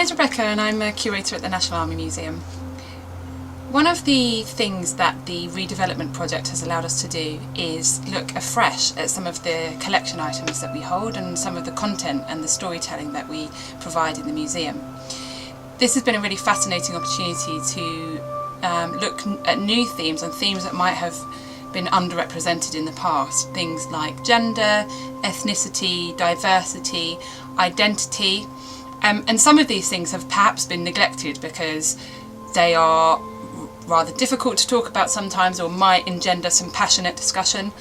name's Rebecca and I'm a curator at the National Army Museum. One of the things that the redevelopment project has allowed us to do is look afresh at some of the collection items that we hold and some of the content and the storytelling that we provide in the museum. This has been a really fascinating opportunity to look at new themes and themes that might have been underrepresented in the past. Things like gender, ethnicity, diversity, identity. And some of these things have perhaps been neglected because they are rather difficult to talk about sometimes or might engender some passionate discussion.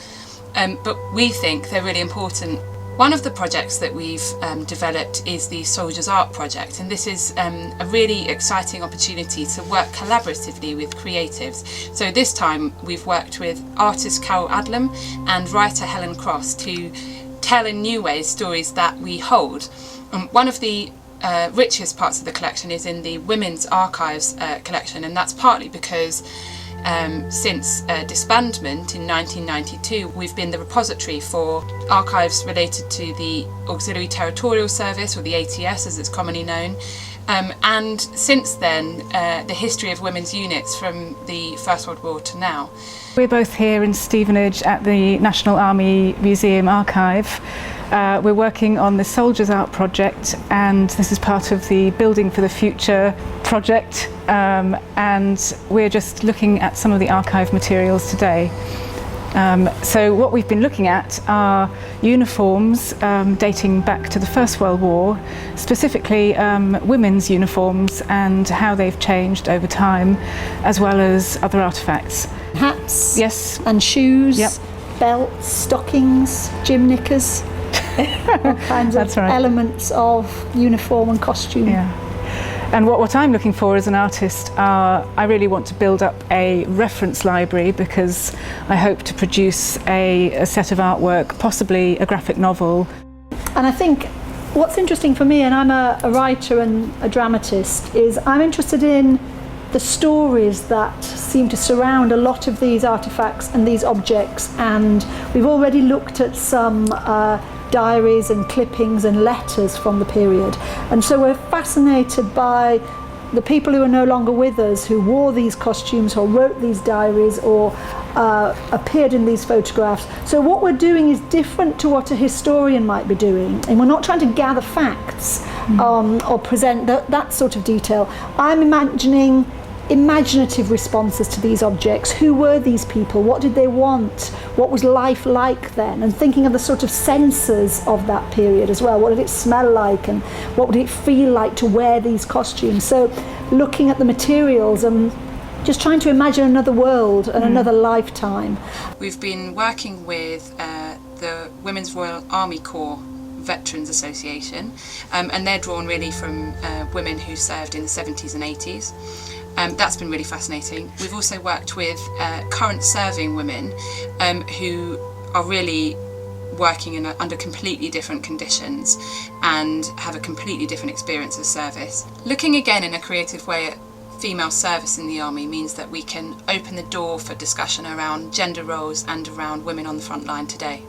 But we think they're really important. One of the projects that we've developed is the Soldiers Art Project, and this is a really exciting opportunity to work collaboratively with creatives. So this time we've worked with artist Carol Adlam and writer Helen Cross to tell in new ways stories that we hold. One of the richest parts of the collection is in the Women's Archives collection, and that's partly because since disbandment in 1992 we've been the repository for archives related to the Auxiliary Territorial Service, or the ATS as it's commonly known, and since then the history of women's units from the First World War to now. We're both here in Stevenage at the National Army Museum Archive. We're working on the Soldiers Art Project, and this is part of the Building for the Future project, and we're just looking at some of the archive materials today. So what we've been looking at are uniforms dating back to the First World War, specifically women's uniforms and how they've changed over time, as well as other artefacts. Hats, yes, and shoes, yep. Belts, stockings, gym knickers, all kinds of elements of uniform and costume. Yeah. And what I'm looking for as an artist, I really want to build up a reference library, because I hope to produce a set of artwork, possibly a graphic novel. And I think what's interesting for me, and I'm a writer and a dramatist, is I'm interested in the stories that seem to surround a lot of these artefacts and these objects. And we've already looked at some diaries and clippings and letters from the period, and so we're fascinated by the people who are no longer with us, who wore these costumes or wrote these diaries or appeared in these photographs. So what we're doing is different to what a historian might be doing, and we're not trying to gather facts or present that sort of detail. I'm imagining imaginative responses to these objects. Who were these people? What did they want? What was life like then? And thinking of the sort of senses of that period as well. What did it smell like, and what would it feel like to wear these costumes? So looking at the materials and just trying to imagine another world and another lifetime. We've been working with the Women's Royal Army Corps Veterans Association, and they're drawn really from women who served in the 70s and 80s. That's been really fascinating. We've also worked with current serving women who are really working under completely different conditions and have a completely different experience of service. Looking again in a creative way at female service in the army means that we can open the door for discussion around gender roles and around women on the front line today.